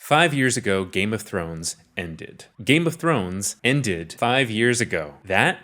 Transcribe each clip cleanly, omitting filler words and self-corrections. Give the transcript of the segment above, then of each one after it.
5 years ago, Game of Thrones ended. Game of Thrones ended 5 years ago.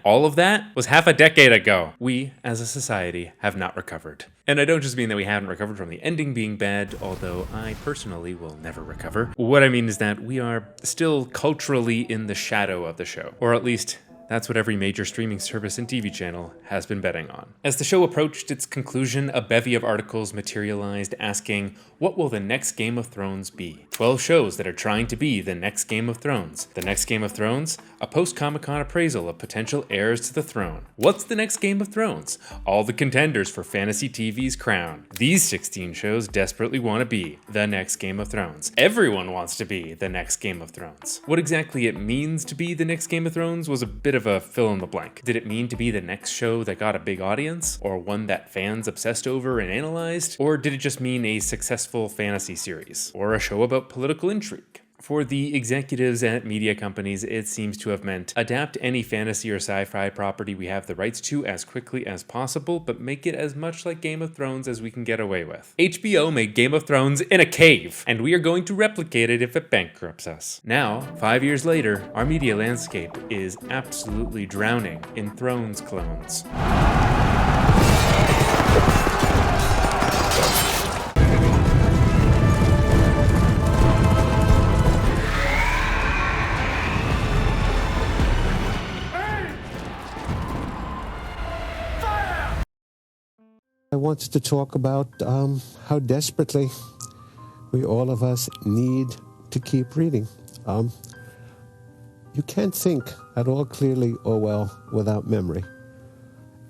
All of that, was half a decade ago. We, as a society, have not recovered. And I don't just mean that we haven't recovered from the ending being bad, although I personally will never recover. What I mean is that we are still culturally in the shadow of the show. Or at least, that's what every major streaming service and TV channel has been betting on. As the show approached its conclusion, a bevy of articles materialized asking, what will the next Game of Thrones be? 12 shows that are trying to be the next Game of Thrones. The next Game of Thrones? A post-Comic-Con appraisal of potential heirs to the throne. What's the next Game of Thrones? All the contenders for fantasy TV's crown. These 16 shows desperately want to be the next Game of Thrones. Everyone wants to be the next Game of Thrones. What exactly it means to be the next Game of Thrones was a bit of a fill in the blank. Did it mean to be the next show that got a big audience? Or one that fans obsessed over and analyzed? Or did it just mean a successful fantasy series? Or a show about political intrigue? For the executives at media companies, it seems to have meant adapt any fantasy or sci-fi property we have the rights to as quickly as possible, but make it as much like Game of Thrones as we can get away with. HBO made Game of Thrones in a cave, and we are going to replicate it if it bankrupts us. Now, 5 years later, our media landscape is absolutely drowning in Thrones clones. I wanted to talk about how desperately all of us need to keep reading. You can't think at all clearly or well without memory,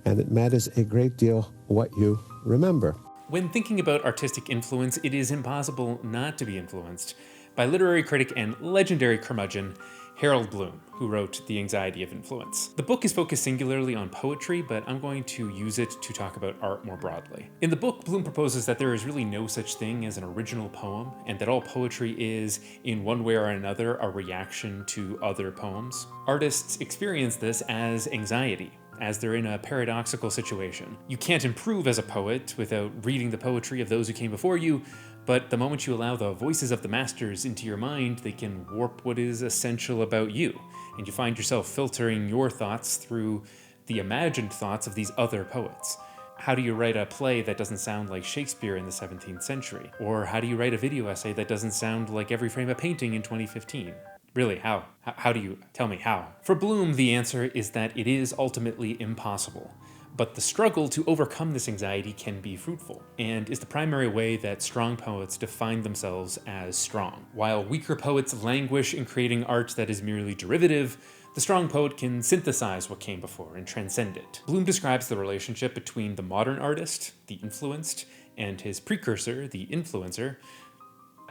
and it matters a great deal what you remember. When thinking about artistic influence, it is impossible not to be influenced by literary critic and legendary curmudgeon Harold Bloom, who wrote The Anxiety of Influence. The book is focused singularly on poetry, but I'm going to use it to talk about art more broadly. In the book, Bloom proposes that there is really no such thing as an original poem, and that all poetry is, in one way or another, a reaction to other poems. Artists experience this as anxiety, as they're in a paradoxical situation. You can't improve as a poet without reading the poetry of those who came before you, but the moment you allow the voices of the masters into your mind, they can warp what is essential about you, and you find yourself filtering your thoughts through the imagined thoughts of these other poets. How do you write a play that doesn't sound like Shakespeare in the 17th century? Or how do you write a video essay that doesn't sound like every frame of painting in 2015? Really, how? How do you? Tell me how. For Bloom, the answer is that it is ultimately impossible. But the struggle to overcome this anxiety can be fruitful, and is the primary way that strong poets define themselves as strong. While weaker poets languish in creating art that is merely derivative, the strong poet can synthesize what came before and transcend it. Bloom describes the relationship between the modern artist, the influenced, and his precursor, the influencer,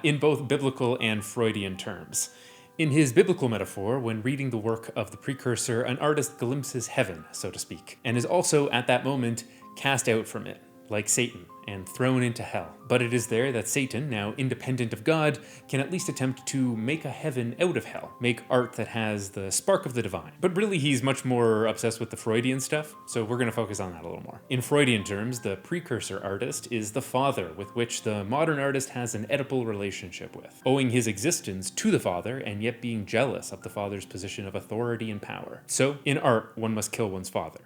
in both biblical and Freudian terms. In his biblical metaphor, when reading the work of the precursor, an artist glimpses heaven, so to speak, and is also, at that moment, cast out from it, like Satan, and thrown into hell. But it is there that Satan, now independent of God, can at least attempt to make a heaven out of hell, make art that has the spark of the divine. But really, he's much more obsessed with the Freudian stuff, so we're going to focus on that a little more. In Freudian terms, the precursor artist is the father with which the modern artist has an Oedipal relationship with, owing his existence to the father and yet being jealous of the father's position of authority and power. So, in art, one must kill one's father.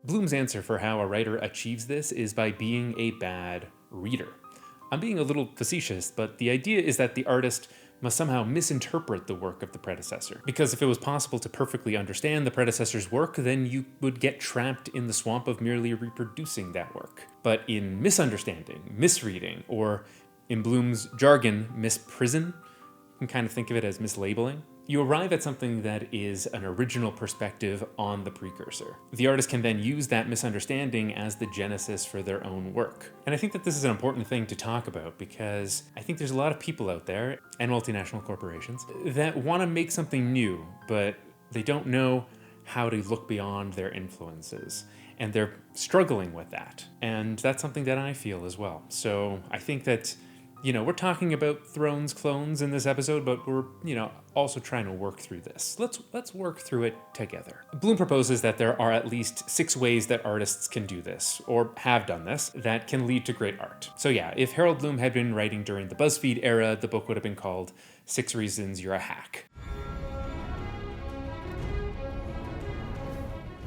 Bloom's answer for how a writer achieves this is by being a bad reader. I'm being a little facetious, but the idea is that the artist must somehow misinterpret the work of the predecessor. Because if it was possible to perfectly understand the predecessor's work, then you would get trapped in the swamp of merely reproducing that work. But in misunderstanding, misreading, or in Bloom's jargon, misprison, you can kind of think of it as mislabeling, you arrive at something that is an original perspective on the precursor. The artist can then use that misunderstanding as the genesis for their own work. And I think that this is an important thing to talk about because I think there's a lot of people out there, and multinational corporations, that want to make something new, but they don't know how to look beyond their influences. And they're struggling with that. And that's something that I feel as well. So I think that We're talking about Thrones clones in this episode, but we're, also trying to work through this. Let's work through it together. Bloom proposes that there are at least 6 ways that artists can do this, or have done this, that can lead to great art. So yeah, if Harold Bloom had been writing during the BuzzFeed era, the book would have been called 6 Reasons You're a Hack.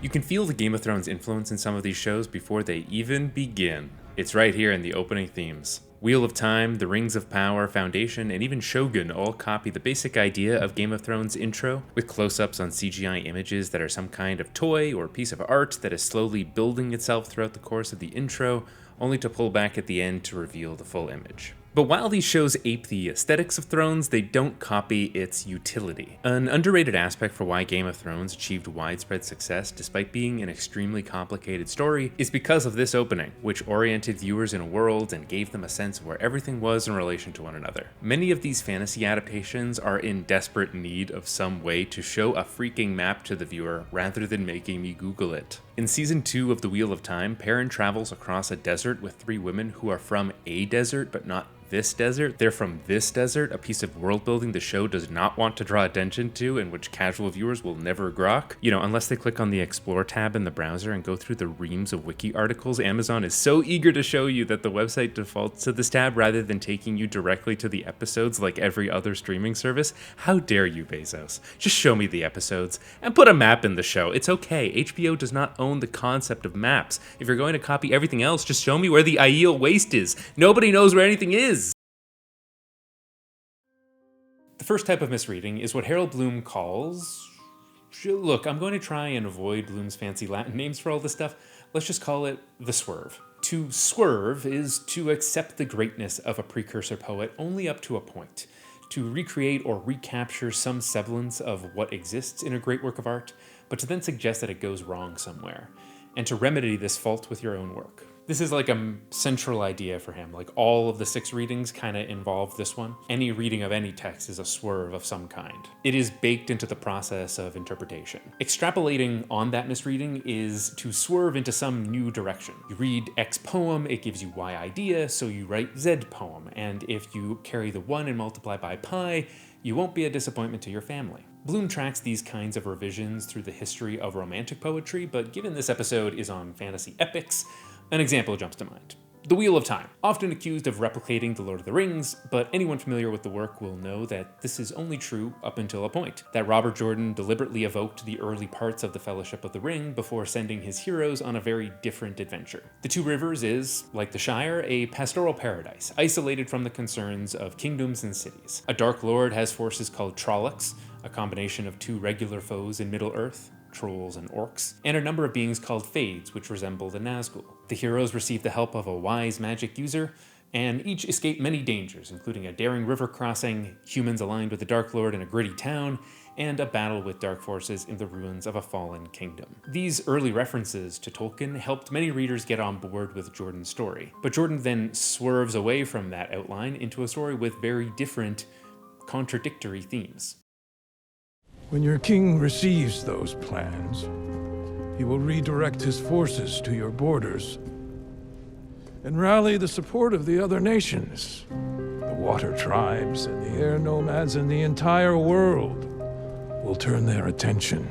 You can feel the Game of Thrones influence in some of these shows before they even begin. It's right here in the opening themes. Wheel of Time, The Rings of Power, Foundation, and even Shogun all copy the basic idea of Game of Thrones intro, with close-ups on CGI images that are some kind of toy or piece of art that is slowly building itself throughout the course of the intro, only to pull back at the end to reveal the full image. But while these shows ape the aesthetics of Thrones, they don't copy its utility. An underrated aspect for why Game of Thrones achieved widespread success despite being an extremely complicated story is because of this opening, which oriented viewers in a world and gave them a sense of where everything was in relation to one another. Many of these fantasy adaptations are in desperate need of some way to show a freaking map to the viewer rather than making me Google it. In Season 2 of The Wheel of Time, Perrin travels across a desert with 3 women who are from a desert but not this desert. They're from this desert, a piece of world building the show does not want to draw attention to and which casual viewers will never grok. Unless they click on the Explore tab in the browser and go through the reams of wiki articles, Amazon is so eager to show you that the website defaults to this tab rather than taking you directly to the episodes like every other streaming service. How dare you, Bezos? Just show me the episodes and put a map in the show. It's okay. HBO does not own the concept of maps. If you're going to copy everything else, just show me where the Aiel Waste is. Nobody knows where anything is. The first type of misreading is what Harold Bloom calls... Look, I'm going to try and avoid Bloom's fancy Latin names for all this stuff. Let's just call it the swerve. To swerve is to accept the greatness of a precursor poet only up to a point. To recreate or recapture some semblance of what exists in a great work of art, but to then suggest that it goes wrong somewhere, and to remedy this fault with your own work. This is like a central idea for him. Like all of the 6 readings kind of involve this one. Any reading of any text is a swerve of some kind. It is baked into the process of interpretation. Extrapolating on that misreading is to swerve into some new direction. You read X poem, it gives you Y idea, so you write Z poem. And if you carry the 1 and multiply by pi, you won't be a disappointment to your family. Bloom tracks these kinds of revisions through the history of romantic poetry, but given this episode is on fantasy epics, an example jumps to mind. The Wheel of Time, often accused of replicating The Lord of the Rings, but anyone familiar with the work will know that this is only true up until a point, that Robert Jordan deliberately evoked the early parts of the Fellowship of the Ring before sending his heroes on a very different adventure. The Two Rivers is, like the Shire, a pastoral paradise, isolated from the concerns of kingdoms and cities. A Dark Lord has forces called Trollocs, a combination of 2 regular foes in Middle-earth, trolls and orcs, and a number of beings called Fades, which resemble the Nazgul. The heroes receive the help of a wise magic user, and each escape many dangers, including a daring river crossing, humans aligned with the Dark Lord in a gritty town, and a battle with dark forces in the ruins of a fallen kingdom. These early references to Tolkien helped many readers get on board with Jordan's story, but Jordan then swerves away from that outline into a story with very different, contradictory themes. When your king receives those plans, he will redirect his forces to your borders and rally the support of the other nations. The water tribes and the air nomads and the entire world will turn their attention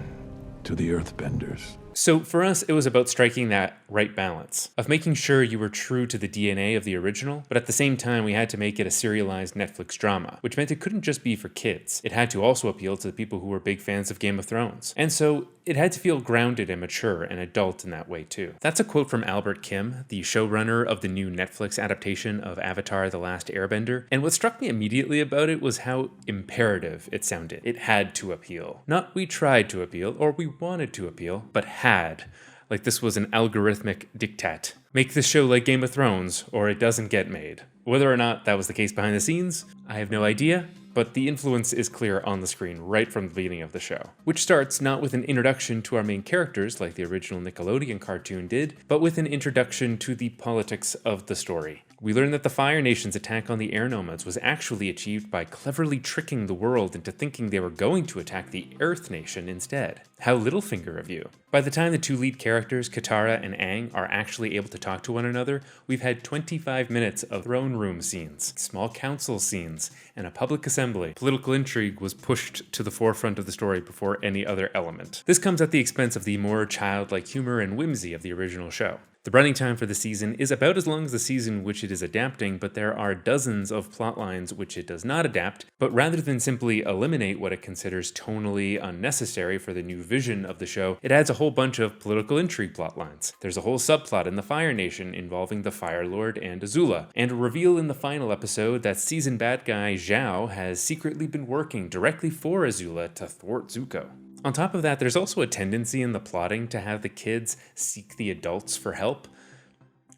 to the earthbenders. So for us, it was about striking that right balance of making sure you were true to the DNA of the original, but at the same time, we had to make it a serialized Netflix drama, which meant it couldn't just be for kids. It had to also appeal to the people who were big fans of Game of Thrones. And so it had to feel grounded and mature and adult in that way too. That's a quote from Albert Kim, the showrunner of the new Netflix adaptation of Avatar: The Last Airbender. And what struck me immediately about it was how imperative it sounded. It had to appeal. Not we tried to appeal or we wanted to appeal, but had. Like this was an algorithmic diktat. Make this show like Game of Thrones, or it doesn't get made. Whether or not that was the case behind the scenes, I have no idea, but the influence is clear on the screen right from the beginning of the show, which starts not with an introduction to our main characters like the original Nickelodeon cartoon did, but with an introduction to the politics of the story. We learn that the Fire Nation's attack on the Air Nomads was actually achieved by cleverly tricking the world into thinking they were going to attack the Earth Nation instead. How Littlefinger of you. By the time the two lead characters, Katara and Aang, are actually able to talk to one another, we've had 25 minutes of throne room scenes, small council scenes, and a public assembly. Political intrigue was pushed to the forefront of the story before any other element. This comes at the expense of the more childlike humor and whimsy of the original show. The running time for the season is about as long as the season which it is adapting, but there are dozens of plot lines which it does not adapt, but rather than simply eliminate what it considers tonally unnecessary for the new vision of the show, it adds a whole bunch of political intrigue plot lines. There's a whole subplot in the Fire Nation involving the Fire Lord and Azula, and a reveal in the final episode that season bad guy Zhao has secretly been working directly for Azula to thwart Zuko. On top of that, there's also a tendency in the plotting to have the kids seek the adults for help,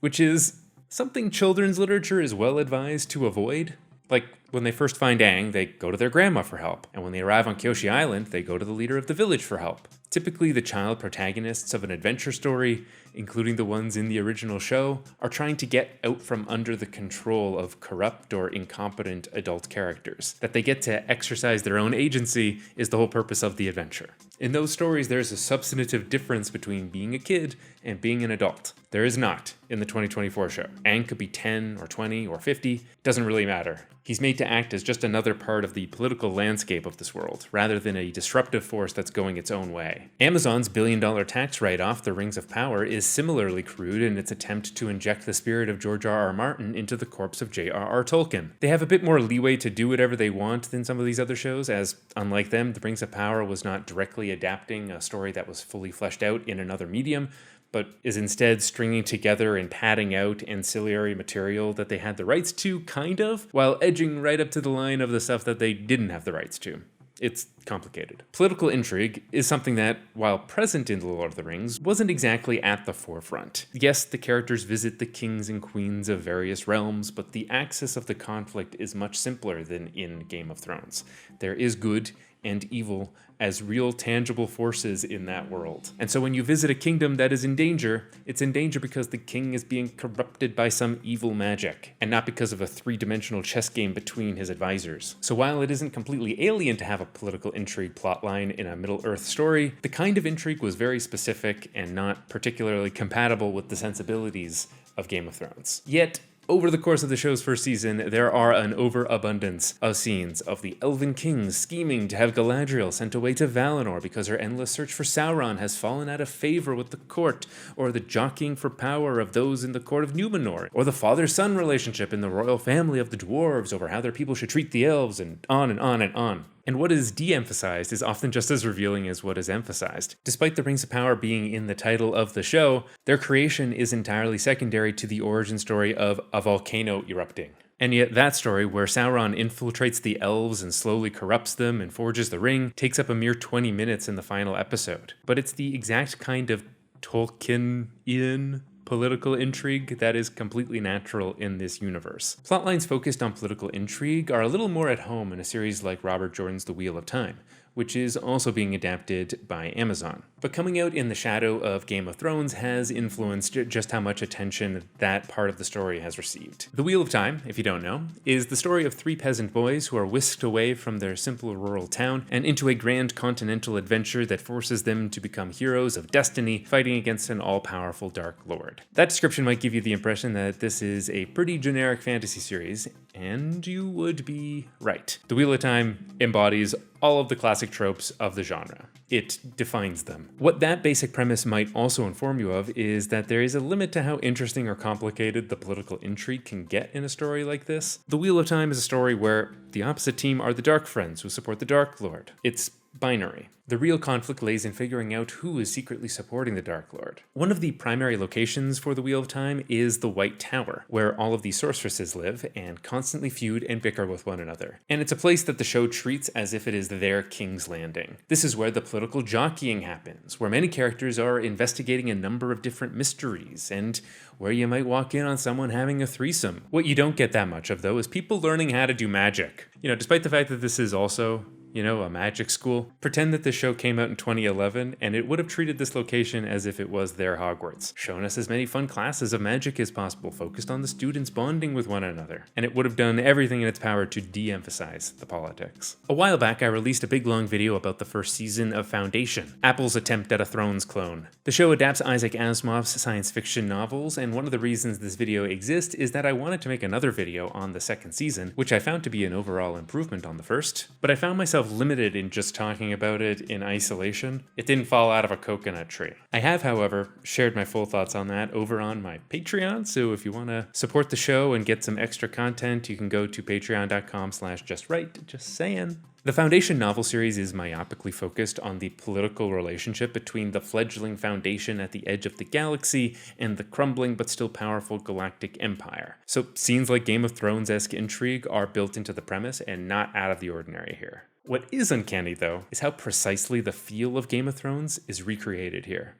which is something children's literature is well advised to avoid. Like, when they first find Aang, they go to their grandma for help, and when they arrive on Kyoshi Island, they go to the leader of the village for help. Typically, the child protagonists of an adventure story, including the ones in the original show, are trying to get out from under the control of corrupt or incompetent adult characters. That they get to exercise their own agency is the whole purpose of the adventure. In those stories, there's a substantive difference between being a kid and being an adult. There is not in the 2024 show. Aang could be 10 or 20 or 50, doesn't really matter. He's made to act as just another part of the political landscape of this world, rather than a disruptive force that's going its own way. Amazon's billion-dollar tax write-off, The Rings of Power, is similarly crude in its attempt to inject the spirit of George R.R. Martin into the corpse of J.R.R. Tolkien. They have a bit more leeway to do whatever they want than some of these other shows, as, unlike them, The Rings of Power was not directly adapting a story that was fully fleshed out in another medium, but is instead stringing together and padding out ancillary material that they had the rights to, kind of, while edging right up to the line of the stuff that they didn't have the rights to. It's complicated. Political intrigue is something that, while present in The Lord of the Rings, wasn't exactly at the forefront. Yes, the characters visit the kings and queens of various realms, but the axis of the conflict is much simpler than in Game of Thrones. There is good and evil as real tangible forces in that world. And so when you visit a kingdom that is in danger, it's in danger because the king is being corrupted by some evil magic, and not because of a three-dimensional chess game between his advisors. So while it isn't completely alien to have a political intrigue plotline in a Middle-earth story, the kind of intrigue was very specific and not particularly compatible with the sensibilities of Game of Thrones. Yet, over the course of the show's first season, there are an overabundance of scenes of the Elven Kings scheming to have Galadriel sent away to Valinor because her endless search for Sauron has fallen out of favor with the court, or the jockeying for power of those in the court of Numenor, or the father-son relationship in the royal family of the dwarves over how their people should treat the elves, and on and on and on. And what is de-emphasized is often just as revealing as what is emphasized. Despite the Rings of Power being in the title of the show, their creation is entirely secondary to the origin story of a volcano erupting. And yet that story, where Sauron infiltrates the elves and slowly corrupts them and forges the ring, takes up a mere 20 minutes in the final episode. But it's the exact kind of Tolkienian political intrigue that is completely natural in this universe. Plotlines focused on political intrigue are a little more at home in a series like Robert Jordan's The Wheel of Time, which is also being adapted by Amazon. But coming out in the shadow of Game of Thrones has influenced just how much attention that part of the story has received. The Wheel of Time, if you don't know, is the story of three peasant boys who are whisked away from their simple rural town and into a grand continental adventure that forces them to become heroes of destiny, fighting against an all-powerful Dark Lord. That description might give you the impression that this is a pretty generic fantasy series, and you would be right. The Wheel of Time embodies all of the classic tropes of the genre. It defines them. What that basic premise might also inform you of is that there is a limit to how interesting or complicated the political intrigue can get in a story like this. The Wheel of Time is a story where the opposite team are the Dark Friends who support the Dark Lord. It's binary. The real conflict lays in figuring out who is secretly supporting the Dark Lord. One of the primary locations for the Wheel of Time is the White Tower, where all of these sorceresses live and constantly feud and bicker with one another. And it's a place that the show treats as if it is their King's Landing. This is where the political jockeying happens, where many characters are investigating a number of different mysteries, and where you might walk in on someone having a threesome. What you don't get that much of, though, is people learning how to do magic. Despite the fact that this is also you know, a magic school. Pretend that the show came out in 2011 and it would have treated this location as if it was their Hogwarts, shown us as many fun classes of magic as possible, focused on the students bonding with one another, and it would have done everything in its power to de-emphasize the politics. A while back, I released a big long video about the first season of Foundation, Apple's attempt at a Thrones clone. The show adapts Isaac Asimov's science fiction novels, and one of the reasons this video exists is that I wanted to make another video on the second season, which I found to be an overall improvement on the first, but I found myself limited in just talking about it in isolation. It didn't fall out of a coconut tree. I have, however, shared my full thoughts on that over on my Patreon, so if you want to support the show and get some extra content, you can go to patreon.com/justright, just saying. The Foundation novel series is myopically focused on the political relationship between the fledgling Foundation at the edge of the galaxy and the crumbling but still powerful galactic empire. So scenes like Game of Thrones-esque intrigue are built into the premise and not out of the ordinary here. What is uncanny, though, is how precisely the feel of Game of Thrones is recreated here.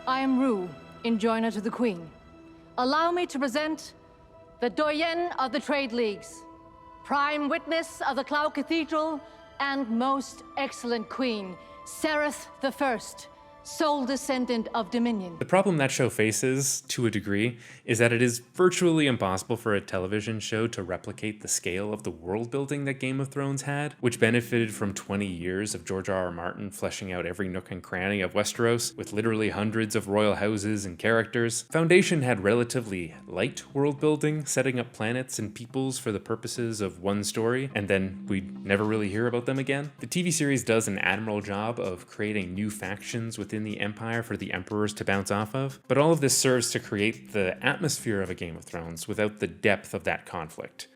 I am Rue, Enjoiner to the Queen. Allow me to present the Doyen of the Trade Leagues, Prime Witness of the Cloud Cathedral, and most excellent Queen, Sereth the First, sole descendant of Dominion. The problem that show faces, to a degree, is that it is virtually impossible for a television show to replicate the scale of the world building that Game of Thrones had, which benefited from 20 years of George R.R. Martin fleshing out every nook and cranny of Westeros, with literally hundreds of royal houses and characters. Foundation had relatively light world building, setting up planets and peoples for the purposes of one story, and then we'd never really hear about them again. The TV series does an admirable job of creating new factions within the Empire for the Emperors to bounce off of, but all of this serves to create the atmosphere of a Game of Thrones without the depth of that conflict.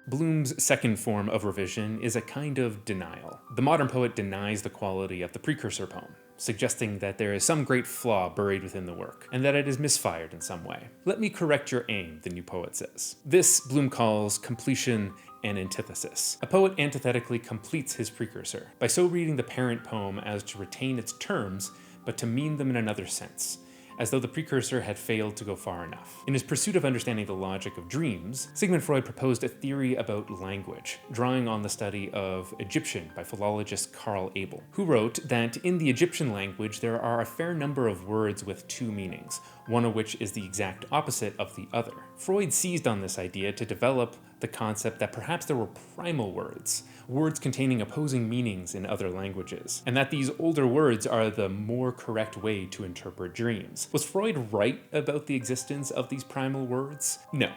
Bloom's second form of revision is a kind of denial. The modern poet denies the quality of the precursor poem, suggesting that there is some great flaw buried within the work, and that it is misfired in some way. Let me correct your aim, the new poet says. This, Bloom calls completion and antithesis. A poet antithetically completes his precursor, by so reading the parent poem as to retain its terms, but to mean them in another sense, as though the precursor had failed to go far enough. In his pursuit of understanding the logic of dreams, Sigmund Freud proposed a theory about language, drawing on the study of Egyptian by philologist Carl Abel, who wrote that in the Egyptian language there are a fair number of words with two meanings, one of which is the exact opposite of the other. Freud seized on this idea to develop the concept that perhaps there were primal words, words containing opposing meanings in other languages, and that these older words are the more correct way to interpret dreams. Was Freud right about the existence of these primal words? No,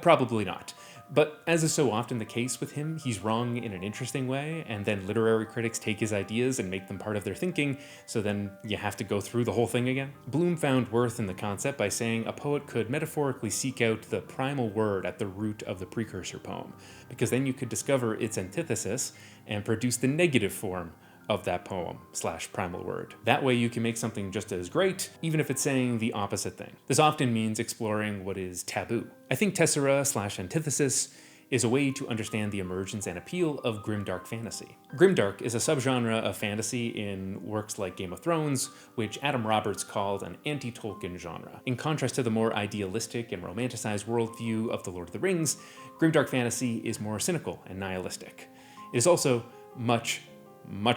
probably not. But as is so often the case with him, he's wrong in an interesting way, and then literary critics take his ideas and make them part of their thinking, so then you have to go through the whole thing again. Bloom found worth in the concept by saying a poet could metaphorically seek out the primal word at the root of the precursor poem, because then you could discover its antithesis and produce the negative form of that poem / primal word. That way you can make something just as great, even if it's saying the opposite thing. This often means exploring what is taboo. I think Tessera / antithesis is a way to understand the emergence and appeal of grimdark fantasy. Grimdark is a subgenre of fantasy in works like Game of Thrones, which Adam Roberts called an anti-Tolkien genre. In contrast to the more idealistic and romanticized worldview of The Lord of the Rings, grimdark fantasy is more cynical and nihilistic. It is also much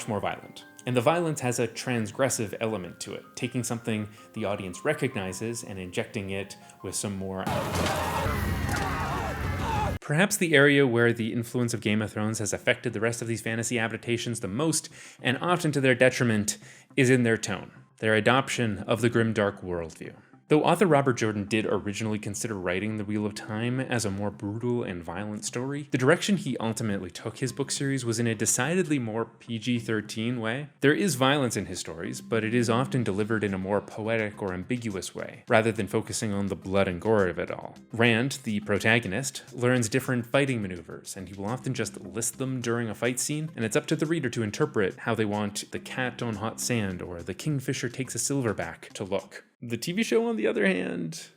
more violent. And the violence has a transgressive element to it, taking something the audience recognizes and injecting it with some more. Perhaps the area where the influence of Game of Thrones has affected the rest of these fantasy adaptations the most, and often to their detriment, is in their tone, their adoption of the grimdark worldview. Though author Robert Jordan did originally consider writing The Wheel of Time as a more brutal and violent story, the direction he ultimately took his book series was in a decidedly more PG-13 way. There is violence in his stories, but it is often delivered in a more poetic or ambiguous way, rather than focusing on the blood and gore of it all. Rand, the protagonist, learns different fighting maneuvers, and he will often just list them during a fight scene, and it's up to the reader to interpret how they want the cat on hot sand or the kingfisher takes a silverback to look. The TV show, on the other hand,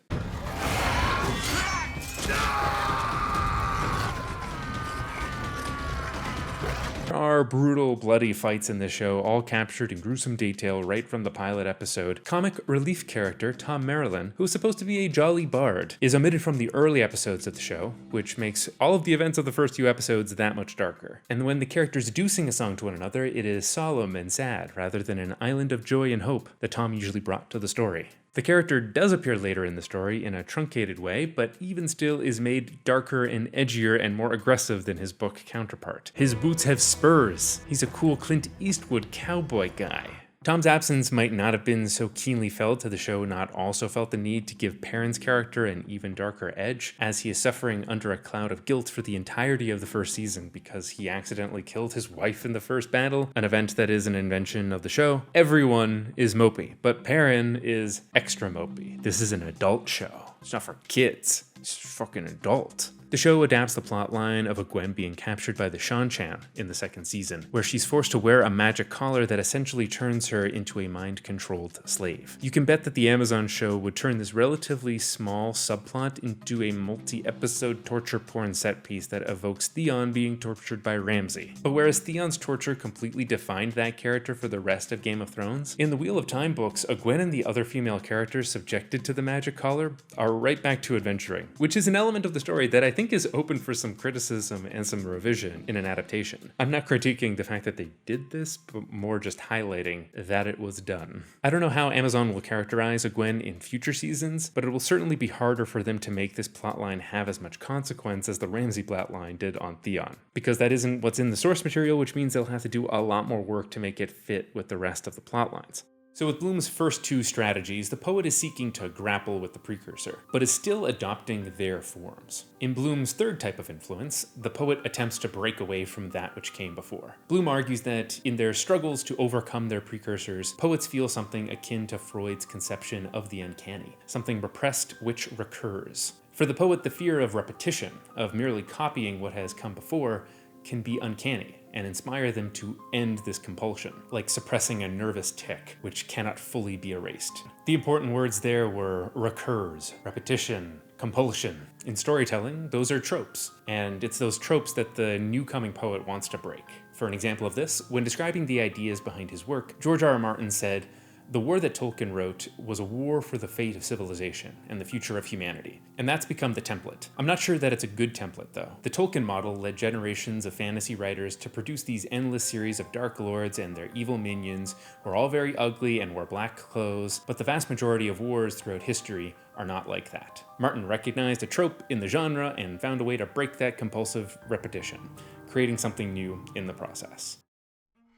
are brutal, bloody fights in this show, all captured in gruesome detail right from the pilot episode. Comic relief character Tom Marilyn, who is supposed to be a jolly bard, is omitted from the early episodes of the show, which makes all of the events of the first few episodes that much darker. And when the characters do sing a song to one another, it is solemn and sad, rather than an island of joy and hope that Tom usually brought to the story. The character does appear later in the story in a truncated way, but even still is made darker and edgier and more aggressive than his book counterpart. His boots have spurs. He's a cool Clint Eastwood cowboy guy. Tom's absence might not have been so keenly felt had the show not also felt the need to give Perrin's character an even darker edge, as he is suffering under a cloud of guilt for the entirety of the first season because he accidentally killed his wife in the first battle, an event that is an invention of the show. Everyone is mopey, but Perrin is extra mopey. This is an adult show. It's not for kids. It's fucking adult. The show adapts the plotline of a Gwen being captured by the Shan-Chan in the second season, where she's forced to wear a magic collar that essentially turns her into a mind-controlled slave. You can bet that the Amazon show would turn this relatively small subplot into a multi-episode torture porn set piece that evokes Theon being tortured by Ramsay. But whereas Theon's torture completely defined that character for the rest of Game of Thrones, in the Wheel of Time books, Gwen and the other female characters subjected to the magic collar are right back to adventuring, which is an element of the story that I think is open for some criticism and some revision in an adaptation. I'm not critiquing the fact that they did this, but more just highlighting that it was done. I don't know how Amazon will characterize a Gwen in future seasons, but it will certainly be harder for them to make this plotline have as much consequence as the Ramsay plotline did on Theon, because that isn't what's in the source material, which means they'll have to do a lot more work to make it fit with the rest of the plotlines. So with Bloom's first two strategies, the poet is seeking to grapple with the precursor, but is still adopting their forms. In Bloom's third type of influence, the poet attempts to break away from that which came before. Bloom argues that in their struggles to overcome their precursors, poets feel something akin to Freud's conception of the uncanny, something repressed which recurs. For the poet, the fear of repetition, of merely copying what has come before, can be uncanny and inspire them to end this compulsion, like suppressing a nervous tic, which cannot fully be erased. The important words there were recurs, repetition, compulsion. In storytelling, those are tropes, and it's those tropes that the new coming poet wants to break. For an example of this, when describing the ideas behind his work, George R. R. Martin said, "The war that Tolkien wrote was a war for the fate of civilization and the future of humanity." And that's become the template. I'm not sure that it's a good template, though. The Tolkien model led generations of fantasy writers to produce these endless series of Dark Lords and their evil minions who are all very ugly and wear black clothes, but the vast majority of wars throughout history are not like that. Martin recognized a trope in the genre and found a way to break that compulsive repetition, creating something new in the process.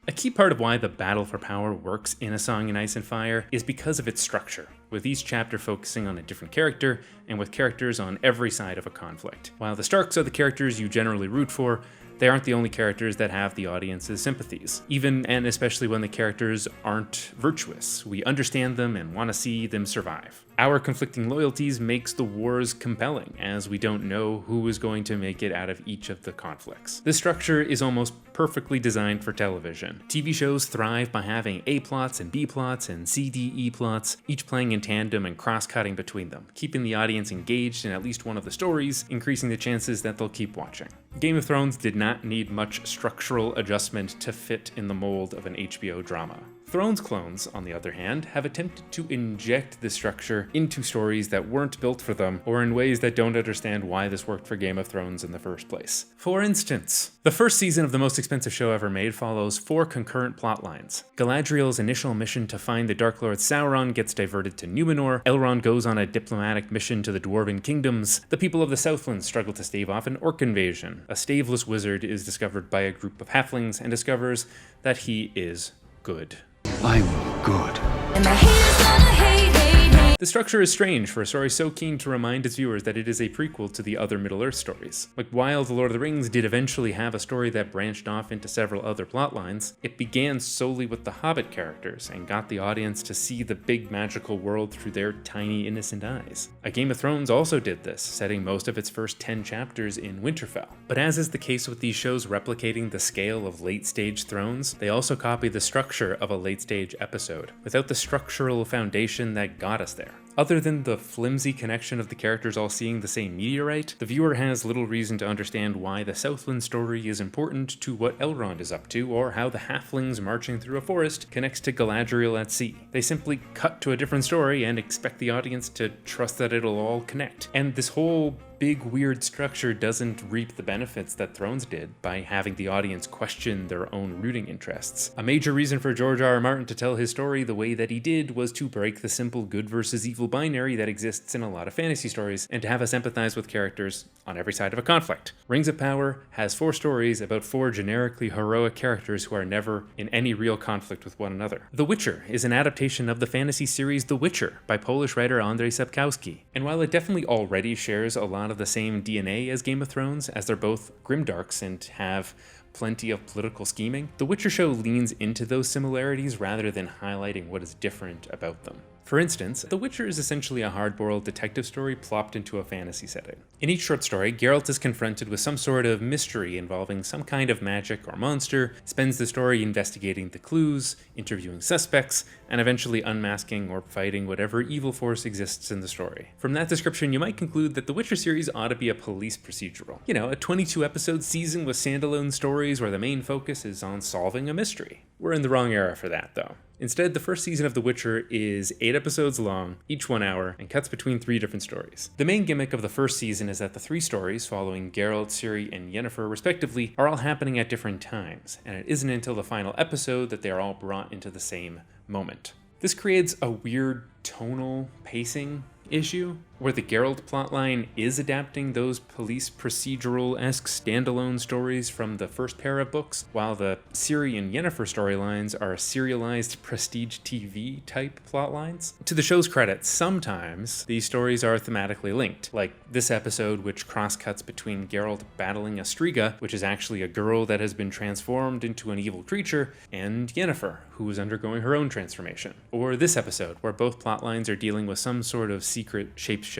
A key part of why the battle for power works in A Song in Ice and Fire is because of its structure, with each chapter focusing on a different character and with characters on every side of a conflict. While the Starks are the characters you generally root for, they aren't the only characters that have the audience's sympathies. Even and especially when the characters aren't virtuous, we understand them and want to see them survive. Our conflicting loyalties makes the wars compelling, as we don't know who is going to make it out of each of the conflicts. This structure is almost perfectly designed for television. TV shows thrive by having A plots and B plots and C-D-E plots, each playing in tandem and cross-cutting between them, keeping the audience engaged in at least one of the stories, increasing the chances that they'll keep watching. Game of Thrones did not need much structural adjustment to fit in the mold of an HBO drama. Thrones clones, on the other hand, have attempted to inject this structure into stories that weren't built for them, or in ways that don't understand why this worked for Game of Thrones in the first place. For instance, the first season of the most expensive show ever made follows 4 concurrent plot lines. Galadriel's initial mission to find the Dark Lord Sauron gets diverted to Numenor, Elrond goes on a diplomatic mission to the Dwarven Kingdoms, the people of the Southlands struggle to stave off an orc invasion, a staveless wizard is discovered by a group of halflings and discovers that he is good. I'm good. And my haters gonna hate. The structure is strange for a story so keen to remind its viewers that it is a prequel to the other Middle-earth stories. Like, while The Lord of the Rings did eventually have a story that branched off into several other plotlines, it began solely with the Hobbit characters and got the audience to see the big magical world through their tiny innocent eyes. A Game of Thrones also did this, setting most of its first 10 chapters in Winterfell. But as is the case with these shows replicating the scale of late-stage Thrones, they also copy the structure of a late-stage episode, without the structural foundation that got us there. Other than the flimsy connection of the characters all seeing the same meteorite, the viewer has little reason to understand why the Southland story is important to what Elrond is up to, or how the halflings marching through a forest connects to Galadriel at sea. They simply cut to a different story and expect the audience to trust that it'll all connect. And this whole big weird structure doesn't reap the benefits that Thrones did by having the audience question their own rooting interests. A major reason for George R. R. Martin to tell his story the way that he did was to break the simple good versus evil binary that exists in a lot of fantasy stories, and to have us empathize with characters on every side of a conflict. Rings of Power has 4 stories about 4 generically heroic characters who are never in any real conflict with one another. The Witcher is an adaptation of the fantasy series The Witcher by Polish writer Andrzej Sapkowski, and while it definitely already shares a lot of the same DNA as Game of Thrones, as they're both grimdarks and have plenty of political scheming, The Witcher show leans into those similarities rather than highlighting what is different about them. For instance, The Witcher is essentially a hard-boiled detective story plopped into a fantasy setting. In each short story, Geralt is confronted with some sort of mystery involving some kind of magic or monster, spends the story investigating the clues, interviewing suspects, and eventually unmasking or fighting whatever evil force exists in the story. From that description, you might conclude that the Witcher series ought to be a police procedural. You know, a 22-episode season with standalone stories where the main focus is on solving a mystery. We're in the wrong era for that, though. Instead, the first season of The Witcher is 8 episodes long, each 1 hour, and cuts between 3 different stories. The main gimmick of the first season is that the 3 stories, following Geralt, Ciri, and Yennefer respectively, are all happening at different times, and it isn't until the final episode that they are all brought into the same moment. This creates a weird tonal pacing issue, where the Geralt plotline is adapting those police procedural-esque standalone stories from the first pair of books, while the Ciri and Yennefer storylines are serialized prestige TV type plotlines. To the show's credit, sometimes these stories are thematically linked, like this episode which cross-cuts between Geralt battling a Striga, which is actually a girl that has been transformed into an evil creature, and Yennefer, who is undergoing her own transformation. Or this episode, where both plotlines are dealing with some sort of secret shapeshifter.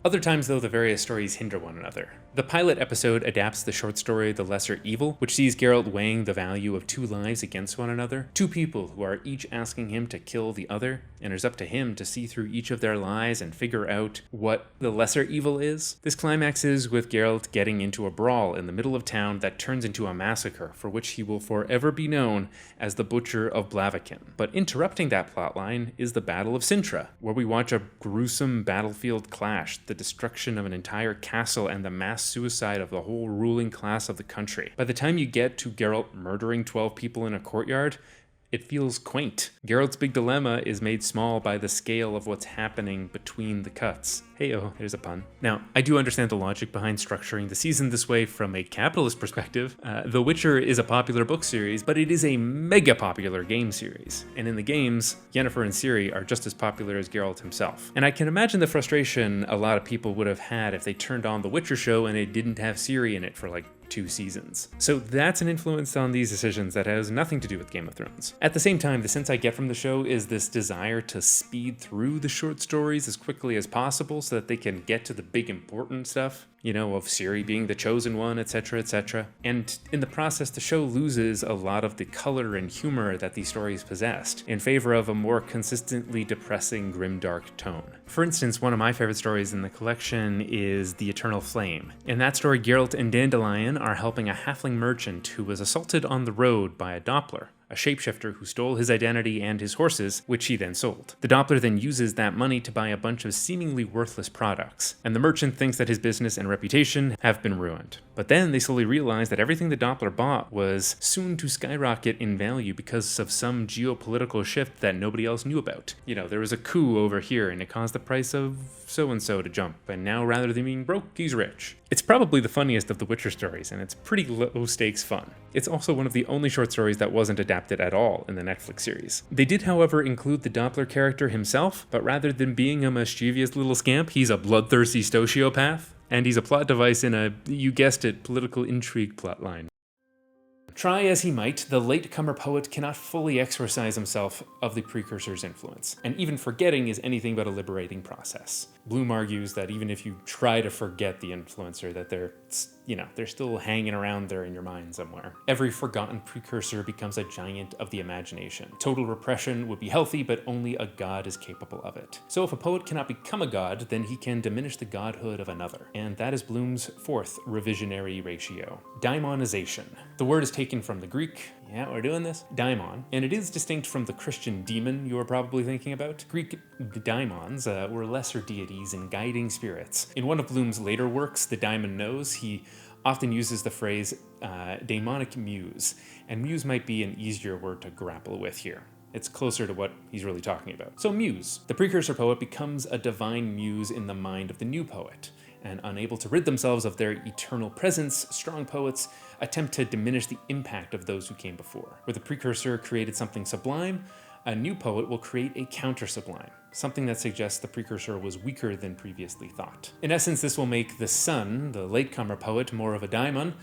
Other times, though, the various stories hinder one another. The pilot episode adapts the short story The Lesser Evil, which sees Geralt weighing the value of 2 lives against one another, 2 people who are each asking him to kill the other, and it's up to him to see through each of their lies and figure out what the lesser evil is. This climaxes with Geralt getting into a brawl in the middle of town that turns into a massacre for which he will forever be known as the Butcher of Blaviken. But interrupting that plotline is the Battle of Sintra, where we watch a gruesome battlefield clash, the destruction of an entire castle, and the mass suicide of the whole ruling class of the country. By the time you get to Geralt murdering 12 people in a courtyard, it feels quaint. Geralt's big dilemma is made small by the scale of what's happening between the cuts. Hey-oh, there's a pun. Now, I do understand the logic behind structuring the season this way from a capitalist perspective. The Witcher is a popular book series, but it is a mega popular game series. And in the games, Yennefer and Ciri are just as popular as Geralt himself. And I can imagine the frustration a lot of people would have had if they turned on The Witcher show and it didn't have Ciri in it for like 2 seasons. So that's an influence on these decisions that has nothing to do with Game of Thrones. At the same time, the sense I get from the show is this desire to speed through the short stories as quickly as possible so that they can get to the big important stuff, you know, of Ciri being the chosen one, etc., etc. And in the process, the show loses a lot of the color and humor that these stories possessed in favor of a more consistently depressing, grimdark tone. For instance, one of my favorite stories in the collection is The Eternal Flame. In that story, Geralt and Dandelion are helping a halfling merchant who was assaulted on the road by a Doppler, a shapeshifter who stole his identity and his horses, which he then sold. The Doppler then uses that money to buy a bunch of seemingly worthless products, and the merchant thinks that his business and reputation have been ruined. But then they slowly realize that everything the Doppler bought was soon to skyrocket in value because of some geopolitical shift that nobody else knew about. You know, there was a coup over here and it caused the price of so-and-so to jump, and now rather than being broke, he's rich. It's probably the funniest of the Witcher stories, and it's pretty low-stakes fun. It's also one of the only short stories that wasn't adapted at all in the Netflix series. They did, however, include the Doppler character himself, but rather than being a mischievous little scamp, he's a bloodthirsty sociopath, and he's a plot device in a, you guessed it, political intrigue plotline. Try as he might, the latecomer poet cannot fully exorcise himself of the precursor's influence, and even forgetting is anything but a liberating process. Bloom argues that even if you try to forget the influencer, that they're still hanging around there in your mind somewhere. Every forgotten precursor becomes a giant of the imagination. Total repression would be healthy, but only a god is capable of it. So if a poet cannot become a god, then he can diminish the godhood of another. And that is Bloom's fourth revisionary ratio, Daemonization. The word is taken from the Greek, yeah, we're doing this, daimon, and it is distinct from the Christian demon you are probably thinking about. Greek daimons were lesser deities and guiding spirits. In one of Bloom's later works, The Daemon Knows, he often uses the phrase daemonic muse, and muse might be an easier word to grapple with here. It's closer to what he's really talking about. So muse. The precursor poet becomes a divine muse in the mind of the new poet, and unable to rid themselves of their eternal presence, strong poets attempt to diminish the impact of those who came before. Where the precursor created something sublime, a new poet will create a counter-sublime, something that suggests the precursor was weaker than previously thought. In essence, this will make the son, the latecomer poet, more of a daimon,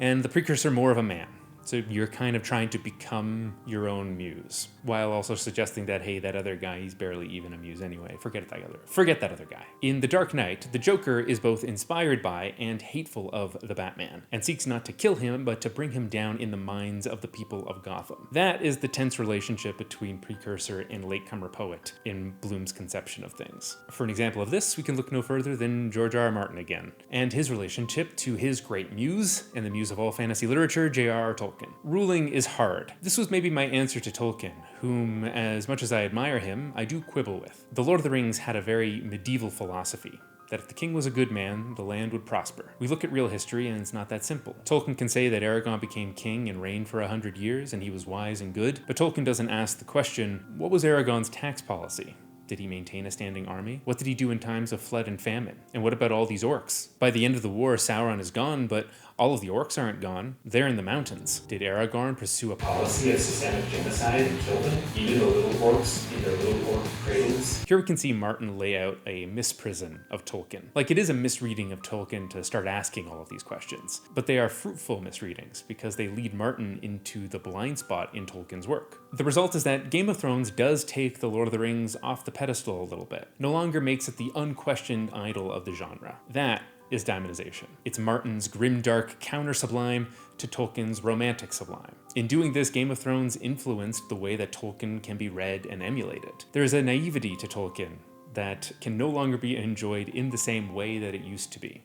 and the precursor more of a man. So you're kind of trying to become your own muse, while also suggesting that, hey, that other guy, he's barely even a muse anyway. Forget that other guy. In The Dark Knight, the Joker is both inspired by and hateful of the Batman, and seeks not to kill him, but to bring him down in the minds of the people of Gotham. That is the tense relationship between precursor and latecomer poet in Bloom's conception of things. For an example of this, we can look no further than George R. R. Martin again, and his relationship to his great muse, and the muse of all fantasy literature, J.R.R. Tolkien. Ruling is hard. This was maybe my answer to Tolkien, whom, as much as I admire him, I do quibble with. The Lord of the Rings had a very medieval philosophy, that if the king was a good man, the land would prosper. We look at real history and it's not that simple. Tolkien can say that Aragorn became king and reigned for 100 years and he was wise and good, but Tolkien doesn't ask the question, what was Aragorn's tax policy? Did he maintain a standing army? What did he do in times of flood and famine? And what about all these orcs? By the end of the war, Sauron is gone, but all of the orcs aren't gone. They're in the mountains. Did Aragorn pursue a policy of systemic genocide and kill them? Even the little orcs in their little orc cradles? Here we can see Martin lay out a misprison of Tolkien. Like, it is a misreading of Tolkien to start asking all of these questions, but they are fruitful misreadings because they lead Martin into the blind spot in Tolkien's work. The result is that Game of Thrones does take The Lord of the Rings off the pedestal a little bit, no longer makes it the unquestioned idol of the genre. That is Daemonization. It's Martin's grimdark counter-sublime to Tolkien's romantic sublime. In doing this, Game of Thrones influenced the way that Tolkien can be read and emulated. There is a naivety to Tolkien that can no longer be enjoyed in the same way that it used to be.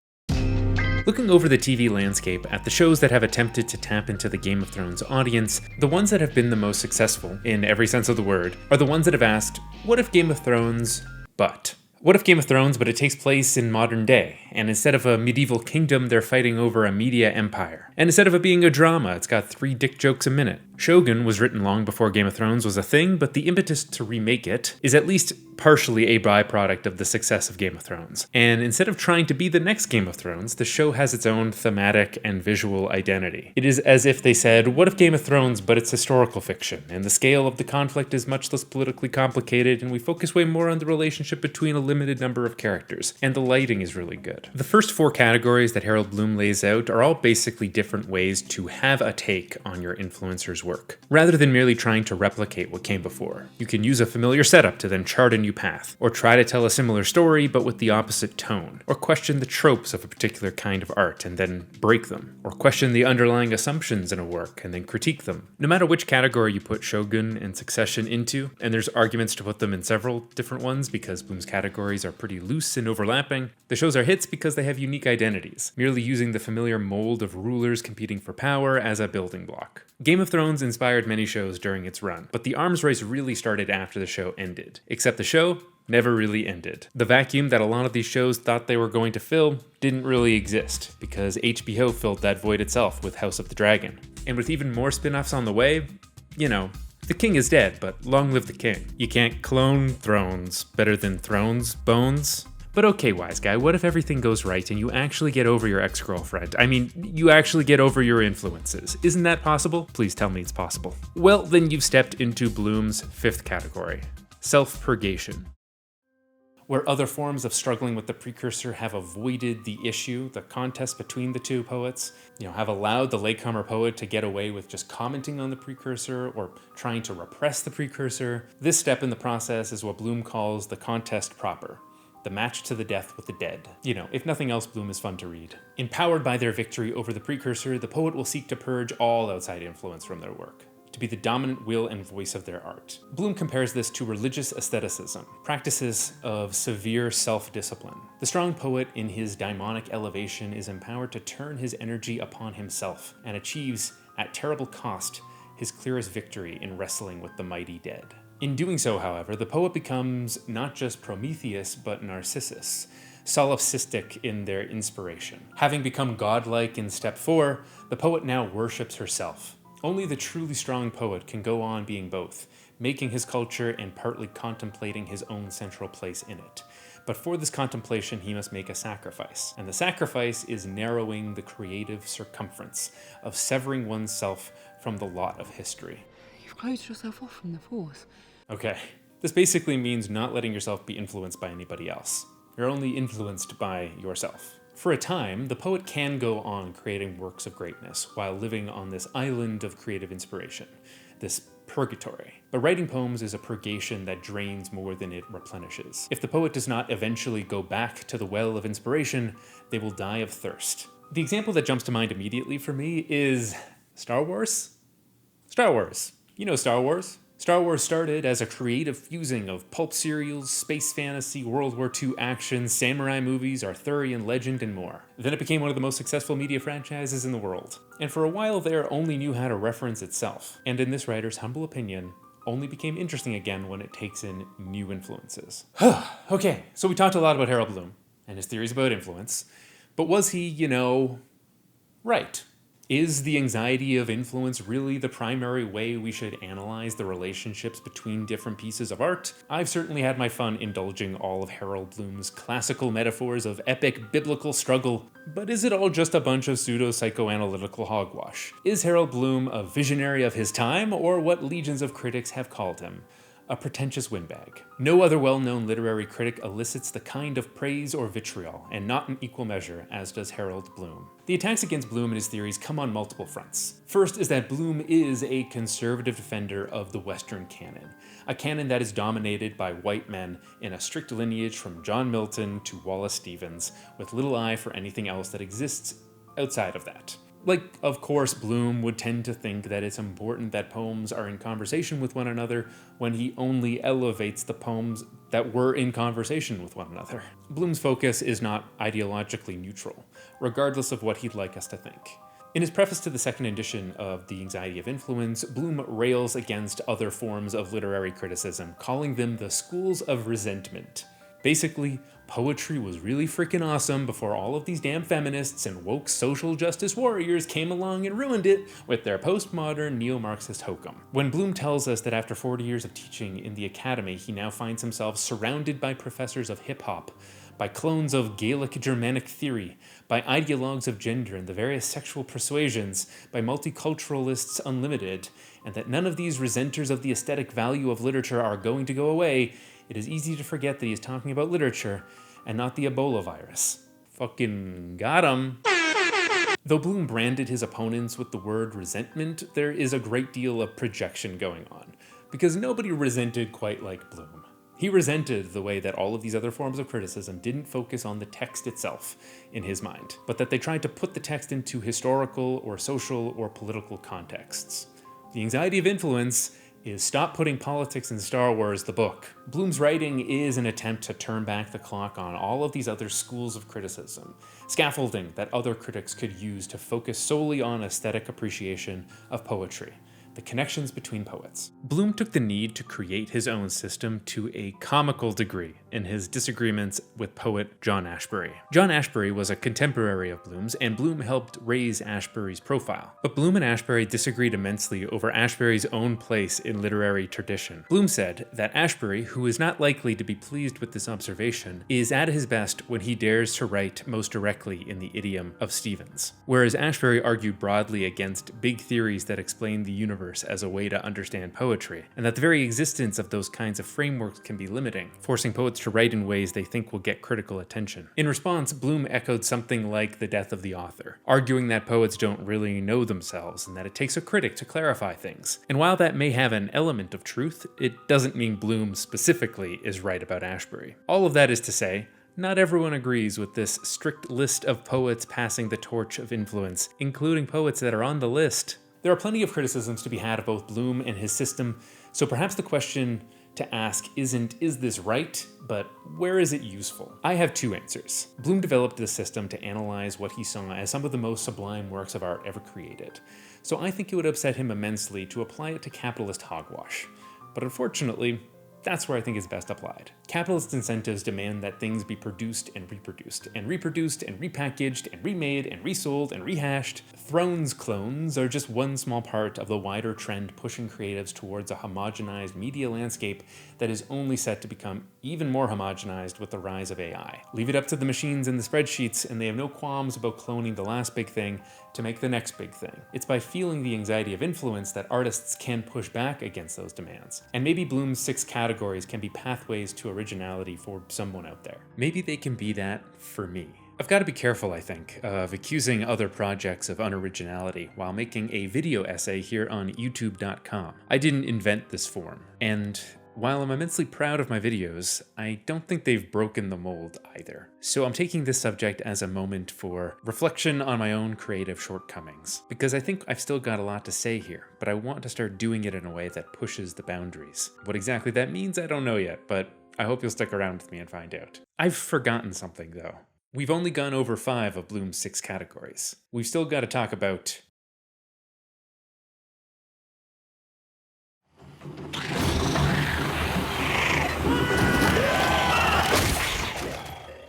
Looking over the TV landscape at the shows that have attempted to tap into the Game of Thrones audience, the ones that have been the most successful, in every sense of the word, are the ones that have asked, what if Game of Thrones, but? What if Game of Thrones, but it takes place in modern day, and instead of a medieval kingdom, they're fighting over a media empire? And instead of it being a drama, it's got 3 dick jokes a minute. Shogun was written long before Game of Thrones was a thing, but the impetus to remake it is at least partially a byproduct of the success of Game of Thrones. And instead of trying to be the next Game of Thrones, the show has its own thematic and visual identity. It is as if they said, what if Game of Thrones, but it's historical fiction, and the scale of the conflict is much less politically complicated, and we focus way more on the relationship between a limited number of characters, and the lighting is really good. The first 4 categories that Harold Bloom lays out are all basically different ways to have a take on your influencer's work, rather than merely trying to replicate what came before. You can use a familiar setup to then chart a new path, or try to tell a similar story but with the opposite tone, or question the tropes of a particular kind of art and then break them, or question the underlying assumptions in a work and then critique them. No matter which category you put Shogun and Succession into, and there's arguments to put them in several different ones because Bloom's categories are pretty loose and overlapping, the shows are hits because they have unique identities, merely using the familiar mold of rulers competing for power as a building block. Game of Thrones inspired many shows during its run, but the arms race really started after the show ended. Except the show never really ended. The vacuum that a lot of these shows thought they were going to fill didn't really exist, because HBO filled that void itself with House of the Dragon. And with even more spin-offs on the way, you know, the king is dead, but long live the king. You can't clone thrones better than Thrones bones. But okay, wise guy, what if everything goes right and you actually get over your ex-girlfriend? I mean, you actually get over your influences. Isn't that possible? Please tell me it's possible. Well, then you've stepped into Bloom's 5th category, self-purgation. Where other forms of struggling with the precursor have avoided the issue, the contest between the two poets, have allowed the latecomer poet to get away with just commenting on the precursor or trying to repress the precursor. This step in the process is what Bloom calls the contest proper. the match to the death with the dead. You know, if nothing else, Bloom is fun to read. Empowered by their victory over the precursor, the poet will seek to purge all outside influence from their work, to be the dominant will and voice of their art. Bloom compares this to religious aestheticism, practices of severe self-discipline. The strong poet in his daimonic elevation is empowered to turn his energy upon himself and achieves, at terrible cost, his clearest victory in wrestling with the mighty dead. In doing so, however, the poet becomes not just Prometheus, but Narcissus, solipsistic in their inspiration. Having become godlike in step 4, the poet now worships herself. Only the truly strong poet can go on being both, making his culture and partly contemplating his own central place in it. But for this contemplation, he must make a sacrifice. And the sacrifice is narrowing the creative circumference of severing oneself from the lot of history. You've closed yourself off from the Force. Okay, this basically means not letting yourself be influenced by anybody else. You're only influenced by yourself. For a time, the poet can go on creating works of greatness while living on this island of creative inspiration, this purgatory. But writing poems is a purgation that drains more than it replenishes. If the poet does not eventually go back to the well of inspiration, they will die of thirst. The example that jumps to mind immediately for me is Star Wars? Star Wars. You know Star Wars. Star Wars started as a creative fusing of pulp serials, space fantasy, World War II action, samurai movies, Arthurian legend, and more. Then it became one of the most successful media franchises in the world. And for a while there, only knew how to reference itself. And in this writer's humble opinion, only became interesting again when it takes in new influences. Okay, so we talked a lot about Harold Bloom and his theories about influence. But was he, right? Is the anxiety of influence really the primary way we should analyze the relationships between different pieces of art? I've certainly had my fun indulging all of Harold Bloom's classical metaphors of epic biblical struggle, but is it all just a bunch of pseudo-psychoanalytical hogwash? Is Harold Bloom a visionary of his time, or what legions of critics have called him? A pretentious windbag. No other well-known literary critic elicits the kind of praise or vitriol, and not in equal measure, as does Harold Bloom. The attacks against Bloom and his theories come on multiple fronts. First is that Bloom is a conservative defender of the Western canon, a canon that is dominated by white men in a strict lineage from John Milton to Wallace Stevens, with little eye for anything else that exists outside of that. Like, of course, Bloom would tend to think that it's important that poems are in conversation with one another when he only elevates the poems that were in conversation with one another. Bloom's focus is not ideologically neutral, regardless of what he'd like us to think. In his preface to the second edition of The Anxiety of Influence, Bloom rails against other forms of literary criticism, calling them the schools of resentment. Basically, poetry was really freaking awesome before all of these damn feminists and woke social justice warriors came along and ruined it with their postmodern neo-Marxist hokum. When Bloom tells us that after 40 years of teaching in the academy, he now finds himself surrounded by professors of hip-hop, by clones of Gaelic Germanic theory, by ideologues of gender and the various sexual persuasions, by multiculturalists unlimited, and that none of these resenters of the aesthetic value of literature are going to go away, it is easy to forget that he is talking about literature and not the Ebola virus. Fucking got him. Though Bloom branded his opponents with the word resentment, there is a great deal of projection going on, because nobody resented quite like Bloom. He resented the way that all of these other forms of criticism didn't focus on the text itself in his mind, but that they tried to put the text into historical or social or political contexts. The Anxiety of Influence is Stop Putting Politics in Star Wars, the book. Bloom's writing is an attempt to turn back the clock on all of these other schools of criticism, scaffolding that other critics could use to focus solely on aesthetic appreciation of poetry, the connections between poets. Bloom took the need to create his own system to a comical degree in his disagreements with poet John Ashbery. John Ashbery was a contemporary of Bloom's, and Bloom helped raise Ashbery's profile. But Bloom and Ashbery disagreed immensely over Ashbery's own place in literary tradition. Bloom said that Ashbery, who is not likely to be pleased with this observation, is at his best when he dares to write most directly in the idiom of Stevens, whereas Ashbery argued broadly against big theories that explain the universe as a way to understand poetry, and that the very existence of those kinds of frameworks can be limiting, forcing poets to write in ways they think will get critical attention. In response, Bloom echoed something like the death of the author, arguing that poets don't really know themselves and that it takes a critic to clarify things. And while that may have an element of truth, it doesn't mean Bloom specifically is right about Ashbury. All of that is to say, not everyone agrees with this strict list of poets passing the torch of influence, including poets that are on the list. There are plenty of criticisms to be had of both Bloom and his system, so perhaps the question to ask isn't, is this right, but where is it useful? I have two answers. Bloom developed this system to analyze what he saw as some of the most sublime works of art ever created, so I think it would upset him immensely to apply it to capitalist hogwash. But unfortunately, that's where I think it's best applied. Capitalist incentives demand that things be produced and reproduced, and reproduced and repackaged and remade and resold and rehashed. Thrones clones are just one small part of the wider trend pushing creatives towards a homogenized media landscape that is only set to become even more homogenized with the rise of AI. Leave it up to the machines and the spreadsheets, and they have no qualms about cloning the last big thing to make the next big thing. It's by feeling the anxiety of influence that artists can push back against those demands. And maybe Bloom's 6 categories can be pathways to originality for someone out there. Maybe they can be that for me. I've got to be careful, I think, of accusing other projects of unoriginality while making a video essay here on youtube.com. I didn't invent this form, and while I'm immensely proud of my videos, I don't think they've broken the mold either. So I'm taking this subject as a moment for reflection on my own creative shortcomings, because I think I've still got a lot to say here, but I want to start doing it in a way that pushes the boundaries. What exactly that means, I don't know yet, but I hope you'll stick around with me and find out. I've forgotten something, though. We've only gone over 5 of Bloom's 6 categories. We've still got to talk about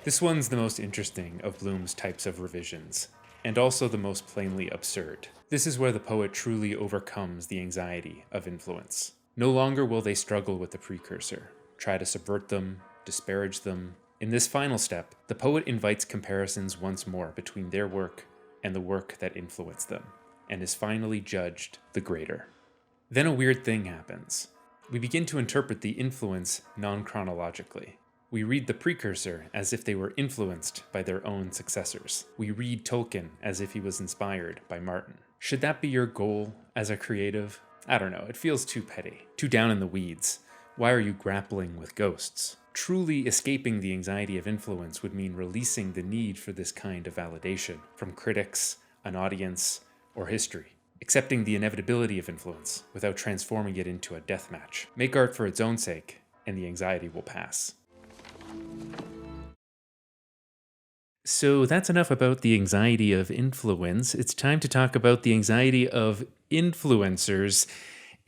this one's the most interesting of Bloom's types of revisions, and also the most plainly absurd. This is where the poet truly overcomes the anxiety of influence. No longer will they struggle with the precursor, try to subvert them, disparage them. In this final step, the poet invites comparisons once more between their work and the work that influenced them, and is finally judged the greater. Then a weird thing happens. We begin to interpret the influence non-chronologically. We read the precursor as if they were influenced by their own successors. We read Tolkien as if he was inspired by Martin. Should that be your goal as a creative? I don't know, it feels too petty, too down in the weeds. Why are you grappling with ghosts? Truly escaping the anxiety of influence would mean releasing the need for this kind of validation from critics, an audience, or history. Accepting the inevitability of influence without transforming it into a death match. Make art for its own sake, and the anxiety will pass. So that's enough about the anxiety of influence. It's time to talk about the anxiety of influencers,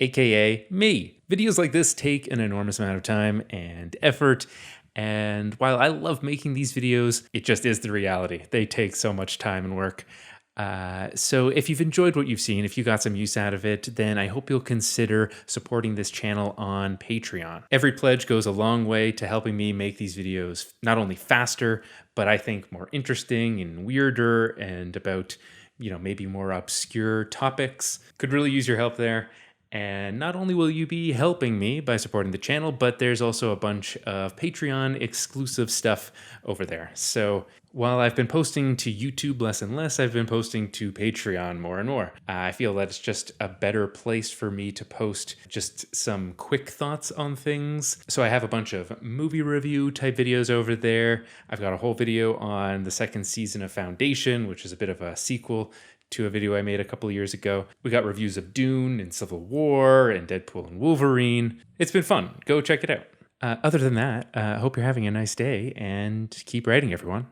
aka me. Videos like this take an enormous amount of time and effort, and while I love making these videos, it just is the reality. They take so much time and work. So if you've enjoyed what you've seen, if you got some use out of it, then I hope you'll consider supporting this channel on Patreon. Every pledge goes a long way to helping me make these videos not only faster, but I think more interesting and weirder and about, maybe more obscure topics. Could really use your help there. And not only will you be helping me by supporting the channel, but there's also a bunch of Patreon exclusive stuff over there. So while I've been posting to YouTube less and less, I've been posting to Patreon more and more. I feel that it's just a better place for me to post just some quick thoughts on things. So I have a bunch of movie review type videos over there. I've got a whole video on the 2nd season of Foundation, which is a bit of a sequel to a video I made a couple of years ago. We got reviews of Dune and Civil War and Deadpool and Wolverine. It's been fun. Go check it out. Other than that, I hope you're having a nice day and keep writing, everyone.